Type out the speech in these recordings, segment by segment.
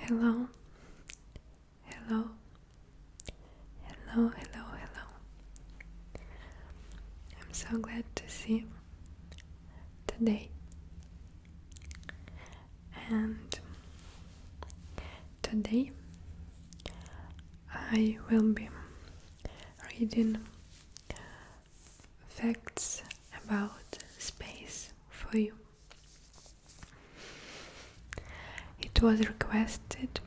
Hello, hello, hello, hello, hello. I'm so glad to see you today. And today I will be reading facts about space for you. It was requested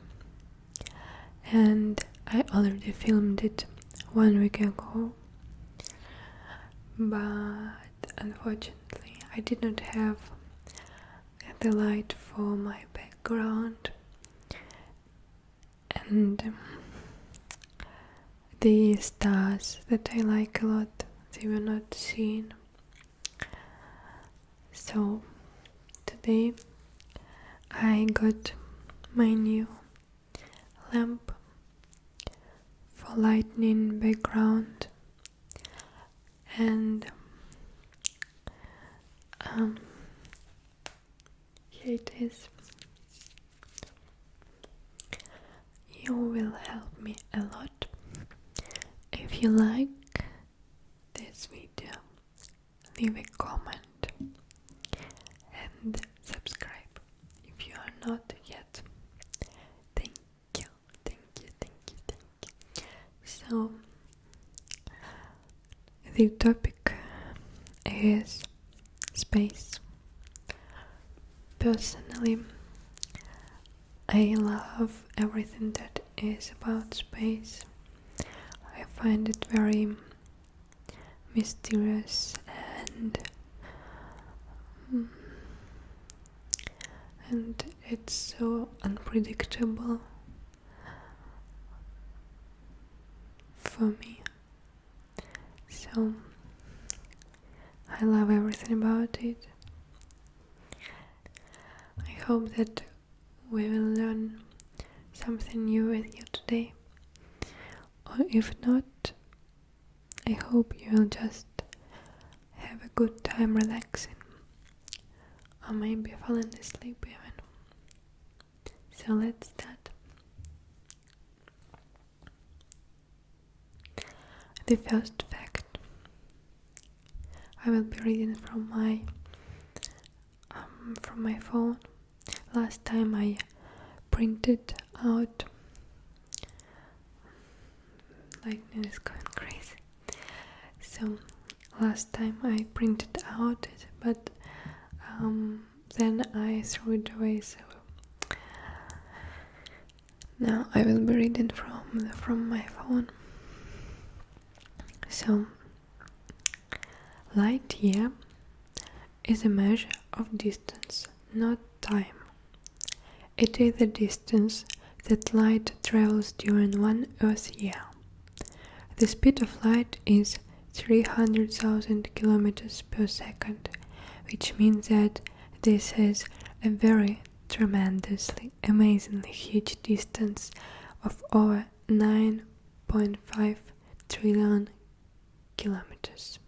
and I already filmed it 1 week ago, but unfortunately I did not have the light for my background, and the stars that I like a lot, they were not seen. So today I got my new lamp for lighting background, and here it is. You will help me a lot if you like this video. Leave a comment and subscribe if you are not yet. Thank you, thank you, thank you, thank you. So the topic is space. Personally, I love everything that is about space. I find it very mysterious and it's so unpredictable for me. So I love everything about it. I hope that we will learn something new with you today, or if not, I hope you will just have a good time relaxing, or maybe falling asleep even. So let's start. The first fact I will be reading from my phone. Last time I printed out, lightning is going crazy. So last time I printed out it, but then I threw it away. So now I will be reading from my phone. So light year is a measure of distance, not time. It is the distance that light travels during 1 Earth year. The speed of light is 300,000 kilometers per second, which means that this is a very tremendously, amazingly huge distance of over 9.5 trillion kilometers.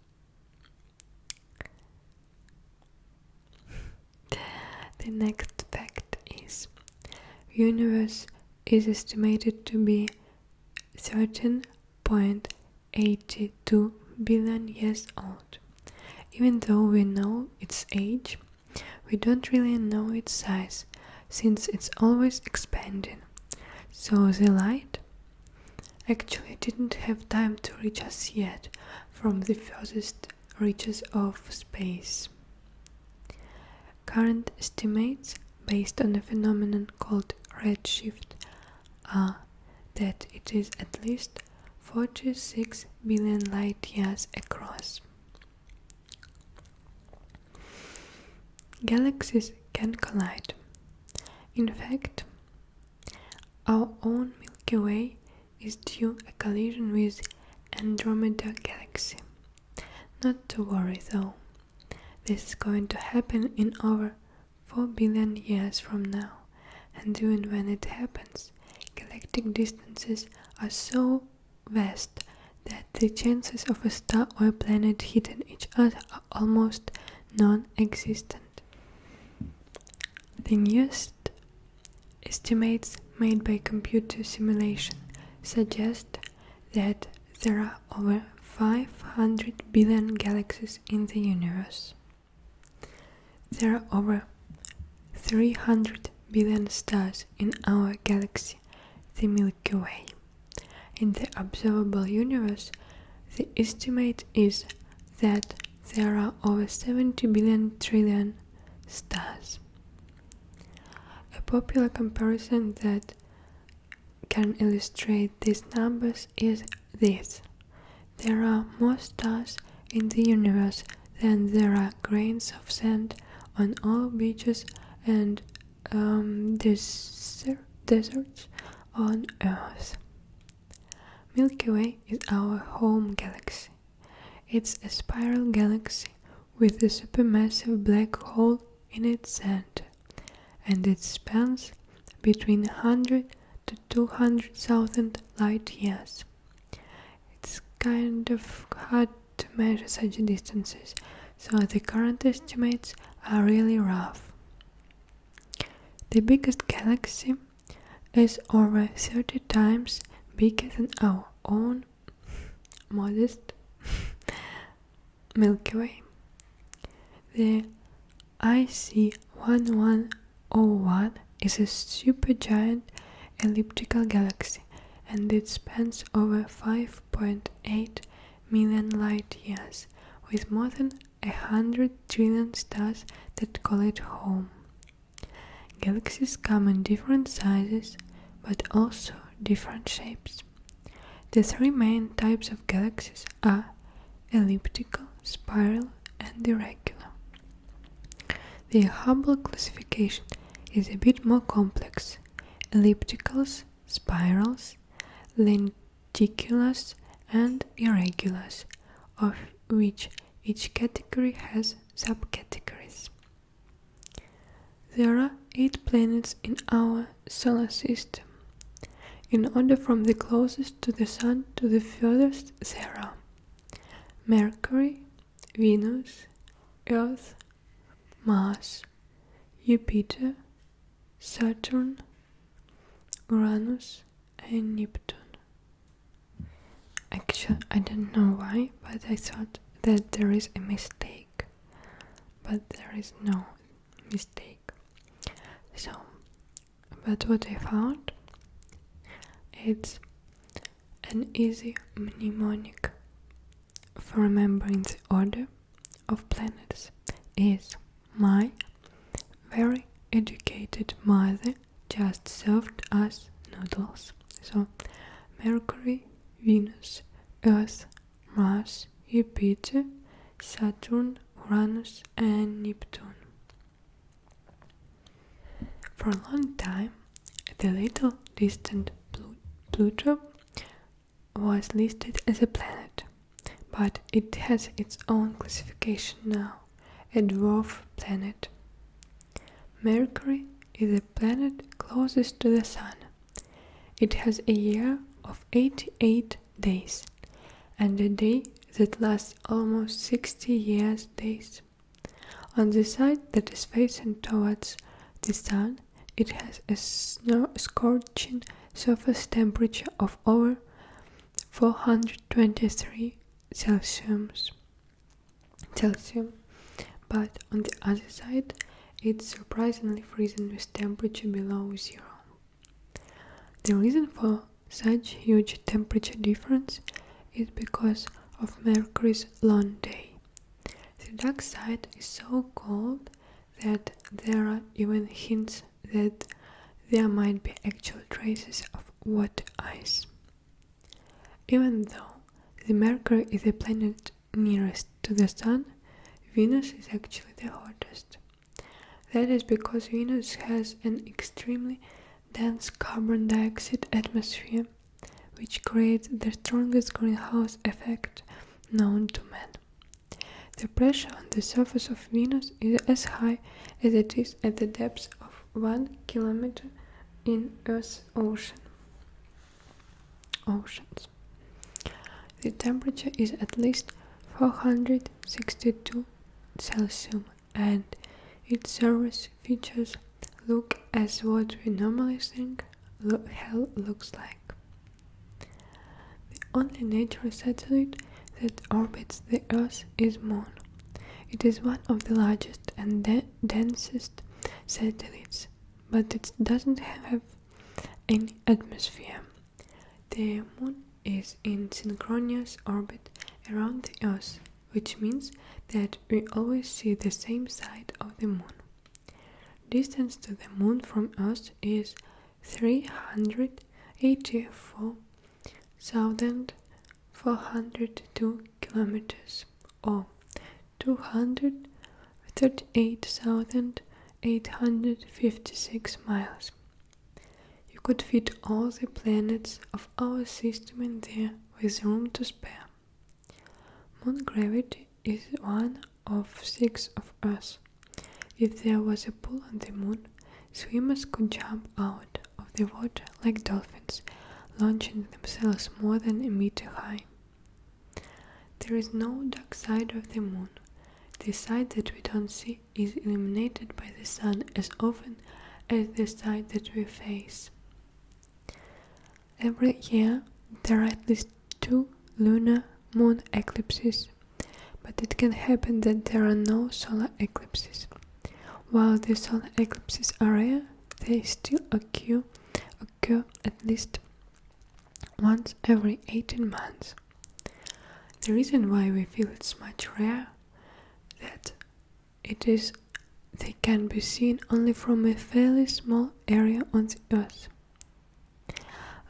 The next fact is, universe is estimated to be 13.82 billion years old. Even though we know its age, we don't really know its size, since it's always expanding. So the light actually didn't have time to reach us yet from the furthest reaches of space. Current estimates, based on a phenomenon called redshift, are that it is at least 46 billion light years across. Galaxies can collide. In fact, our own Milky Way is due a collision with Andromeda Galaxy. Not to worry though, this is going to happen in over 4 billion years from now, and even when it happens, galactic distances are so vast that the chances of a star or a planet hitting each other are almost non-existent. The newest estimates made by computer simulation suggest that there are over 500 billion galaxies in the universe. There are over 300 billion stars in our galaxy, the Milky Way. In the observable universe, the estimate is that there are over 70 billion trillion stars. A popular comparison that can illustrate these numbers is this. There are more stars in the universe than there are grains of sand on all beaches and deserts on Earth. Milky Way is our home galaxy. It's a spiral galaxy with a supermassive black hole in its center, and it spans between 100 to 200,000 light years. It's kind of hard to measure such distances, so the current estimates are really rough. The biggest galaxy is over 30 times bigger than our own modest Milky Way. The IC 1101 is a supergiant elliptical galaxy, and it spans over 5.8 million light years, with more than 100 trillion stars that call it home. Galaxies come in different sizes, but also different shapes. The three main types of galaxies are elliptical, spiral, and irregular. The Hubble classification is a bit more complex. Ellipticals, spirals, lenticulars, and irregulars, of which each category has subcategories. There are 8 planets in our solar system. In order from the closest to the Sun to the furthest, there are Mercury, Venus, Earth, Mars, Jupiter, Saturn, Uranus, and Neptune. Actually, I don't know why, but I thought that there is a mistake. But there is no mistake. So, but what I found, it's an easy mnemonic for remembering the order of planets is my very educated mother just served us noodles. So Mercury, Venus, Earth, Mars, Jupiter, Saturn, Uranus, and Neptune. For a long time, the little distant Pluto was listed as a planet, but it has its own classification now, a dwarf planet. Mercury is a planet closest to the Sun. It has a year of 88 days, and a day that lasts almost 60 years days. On the side that is facing towards the Sun, it has a scorching surface temperature of over 423 Celsium. But on the other side, it's surprisingly freezing with temperature below zero. The reason for such huge temperature difference is because of Mercury's long day. The dark side is so cold that there are even hints that there might be actual traces of water ice. Even though the Mercury is the planet nearest to the Sun, Venus is actually the hottest. That is because Venus has an extremely dense carbon dioxide atmosphere, which creates the strongest greenhouse effect known to man. The pressure on the surface of Venus is as high as it is at the depth of 1 kilometer in Earth's oceans. The temperature is at least 462 Celsius, and its surface features look as what we normally think hell looks like. The only natural satellite that orbits the Earth is Moon. It is one of the largest and densest satellites, but it doesn't have any atmosphere. The Moon is in synchronous orbit around the Earth, which means that we always see the same side of the Moon. Distance to the Moon from Earth is 384,402 kilometers, or 238,856 miles. You could fit all the planets of our system in there with room to spare. Moon gravity is 1 of 6 of Earth. If there was a pool on the Moon, swimmers could jump out of the water like dolphins, launching themselves more than a meter high. There is no dark side of the Moon. The side that we don't see is illuminated by the sun as often as the side that we face. Every year there are at least 2 lunar moon eclipses, but it can happen that there are no solar eclipses. While the solar eclipses are rare, they still occur at least once every 18 months. The reason why we feel it's much rare that they can be seen only from a fairly small area on the Earth.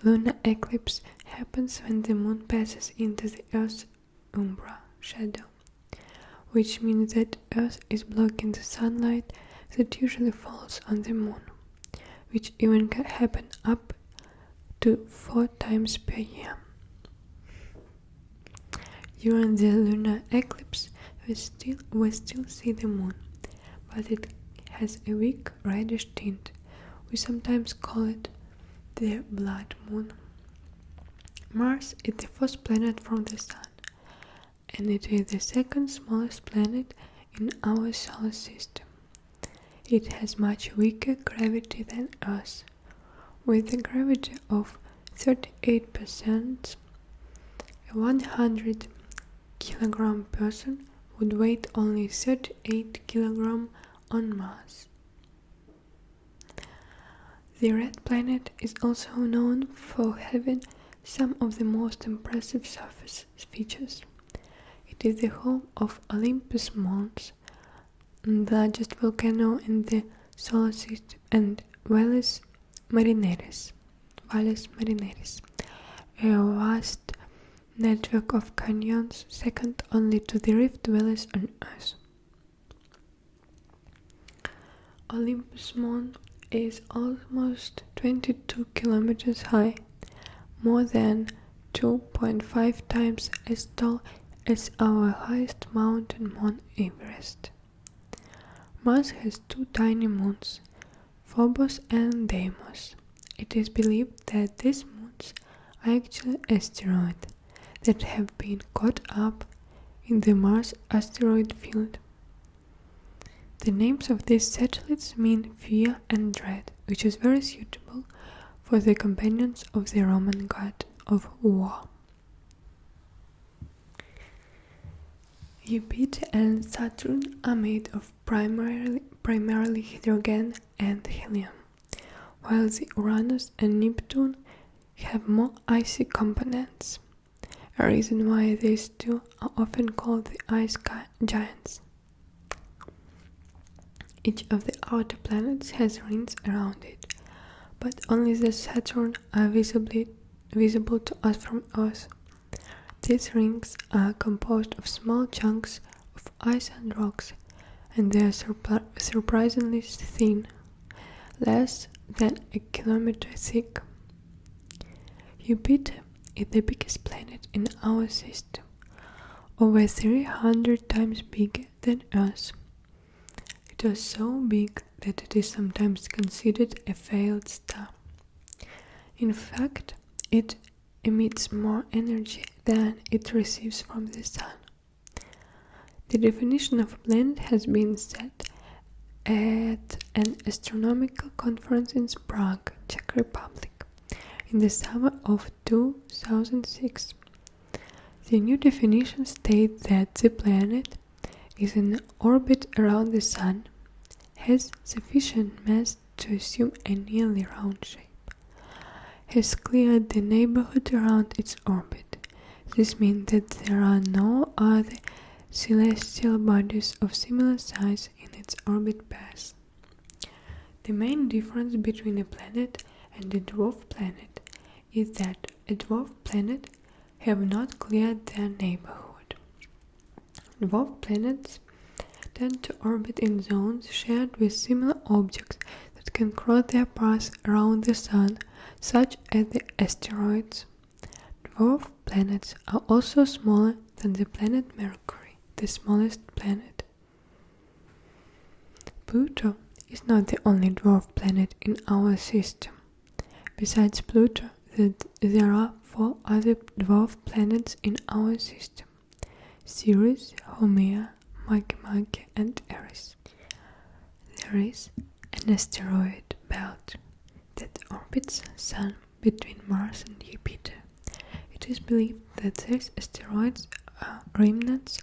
Lunar eclipse happens when the Moon passes into the Earth's umbra shadow, which means that Earth is blocking the sunlight that usually falls on the Moon, which even can happen up to 4 times per year. During the lunar eclipse, we still see the Moon, but it has a weak reddish tint. We sometimes call it the blood moon. Mars is the first planet from the Sun, and it is the second smallest planet in our solar system. It has much weaker gravity than Earth. With a gravity of 38%, a 100 kilogram person would weigh only 38 kilograms on Mars. The red planet is also known for having some of the most impressive surface features. It is the home of Olympus Mons, the largest volcano in the solar system, and Valles Marineris, a vast network of canyons second only to the rift valleys on Earth. Olympus Mons is almost 22 kilometers high, more than 2.5 times as tall as our highest mountain, Mount Everest. Mars has 2 tiny moons, Phobos and Deimos. It is believed that these moons are actually asteroids that have been caught up in the Mars asteroid field. The names of these satellites mean fear and dread, which is very suitable for the companions of the Roman god of war. Jupiter and Saturn are made of primarily hydrogen and helium, while the Uranus and Neptune have more icy components, a reason why these two are often called the ice giants. Each of the outer planets has rings around it, but only the Saturn are visible to us from Earth. These rings are composed of small chunks of ice and rocks, and they are surprisingly thin, less than a kilometer thick. Jupiter is the biggest planet in our system, over 300 times bigger than Earth. It is so big that it is sometimes considered a failed star. In fact, it emits more energy than it receives from the Sun. The definition of a planet has been set at an astronomical conference in Prague, Czech Republic. in the summer of 2006. The new definition states that the planet is in orbit around the Sun, has sufficient mass to assume a nearly round shape, has cleared the neighborhood around its orbit. This means that there are no other celestial bodies of similar size in its orbit path. The main difference between a planet and a dwarf planet is that a dwarf planet have not cleared their neighborhood. Dwarf planets tend to orbit in zones shared with similar objects that can cross their path around the Sun, such as the asteroids. Dwarf planets are also smaller than the planet Mercury, the smallest planet. Pluto is not the only dwarf planet in our system. Besides Pluto, there are 4 other dwarf planets in our system: Ceres, Haumea, Makemake, and Eris. There is an asteroid belt that orbits the Sun between Mars and Jupiter. It is believed that these asteroids are remnants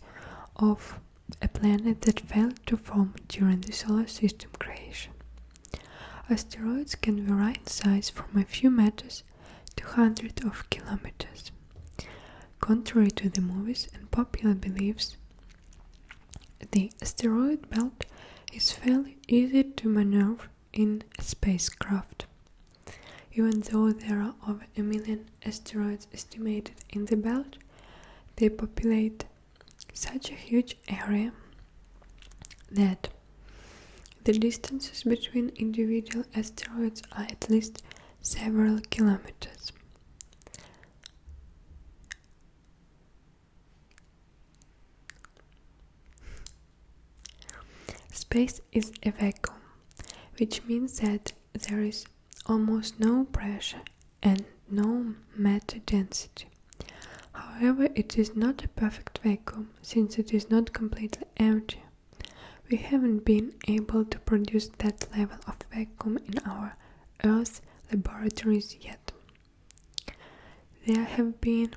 of a planet that failed to form during the solar system creation. Asteroids can vary in size from a few meters to hundreds of kilometers. Contrary to the movies and popular beliefs, the asteroid belt is fairly easy to maneuver in a spacecraft. Even though there are over 1 million asteroids estimated in the belt, they populate such a huge area that the distances between individual asteroids are at least several kilometers. Space is a vacuum, which means that there is almost no pressure and no matter density. However, it is not a perfect vacuum, since it is not completely empty. We haven't been able to produce that level of vacuum in our Earth laboratories yet. There have been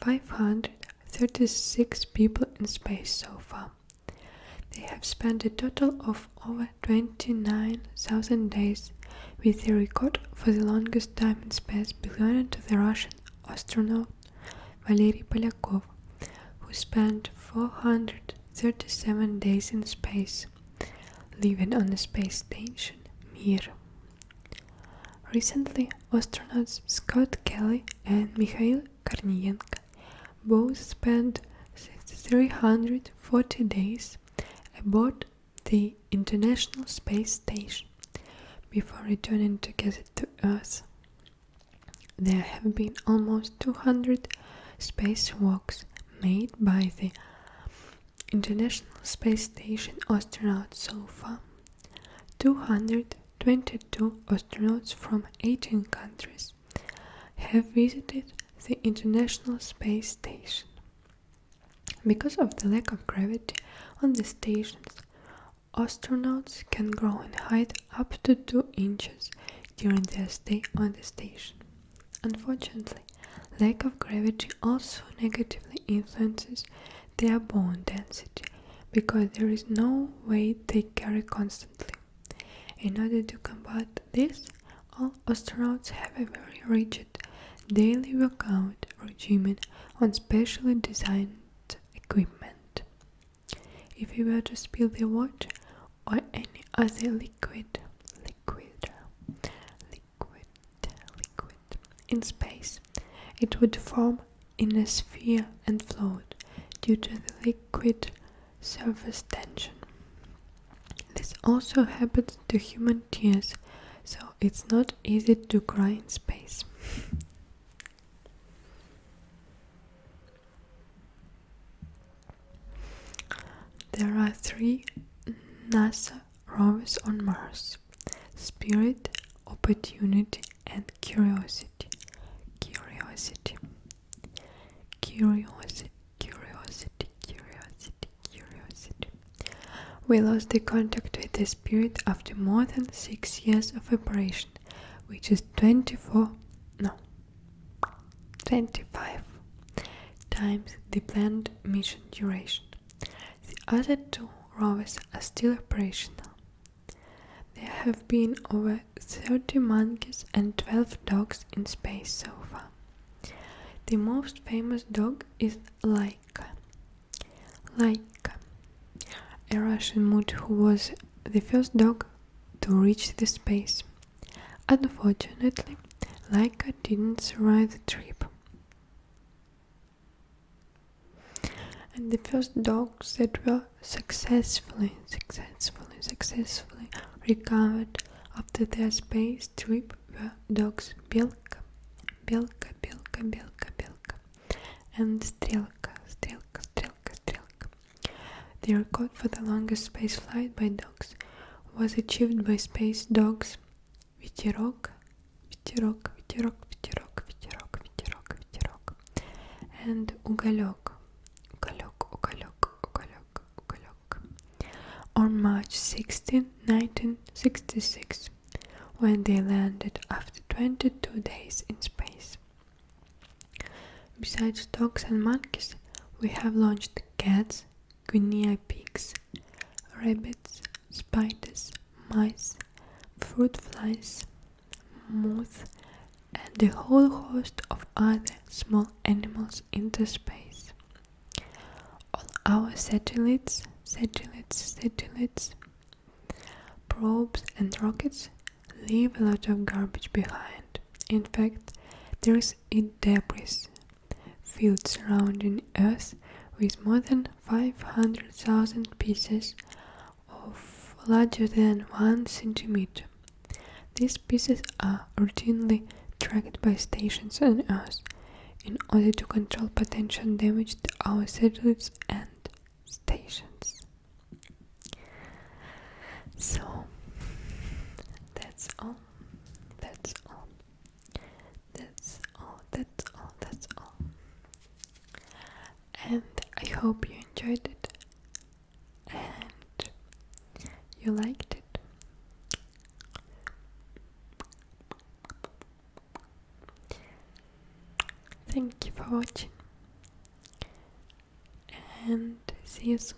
536 people in space so far. They have spent a total of over 29,000 days, with the record for the longest time in space belonging to the Russian astronaut Valery Polyakov, who spent 437 days in space, living on the space station Mir. Recently, astronauts Scott Kelly and Mikhail Kornienko both spent 340 days aboard the International Space Station before returning together to Earth. There have been almost 200 spacewalks made by the International Space Station astronauts so far. 222 astronauts from 18 countries have visited the International Space Station. Because of the lack of gravity on the stations, astronauts can grow in height up to 2 inches during their stay on the station. Unfortunately, lack of gravity also negatively influences their bone density, because there is no weight they carry constantly. In order to combat this, all astronauts have a very rigid daily workout regimen on specially designed equipment. If you were to spill the water or any other liquid in space, it would form in a sphere and float due to the liquid surface tension. This also happens to human tears, so it's not easy to cry in space. There are 3 NASA rovers on Mars: Spirit, Opportunity, and Curiosity. We lost the contact with the Spirit after more than 6 years of operation, which is 24 no, 25 times the planned mission duration. The other 2 rovers are still operational. There have been over 30 monkeys and 12 dogs in space so far. The most famous dog is Laika, a Russian mutt who was the first dog to reach the space. Unfortunately, Laika didn't survive the trip. And the first dogs that were successfully recovered after their space trip were dogs Belka, and Strelka. The record for the longest space flight by dogs was achieved by space dogs Ветерок, and Уголек. On March 16, 1966, when they landed after 22 days in space. Besides dogs and monkeys, we have launched cats, guinea pigs, rabbits, spiders, mice, fruit flies, moths, and a whole host of other small animals into space. All our satellites, probes and rockets leave a lot of garbage behind. In fact, there is a debris field surrounding Earth with more than 500,000 pieces of larger than 1 centimeter. These pieces are routinely tracked by stations on Earth in order to control potential damage to our satellites and stations. So, that's all. And I hope you enjoyed it and you liked it. Thank you for watching and see you soon.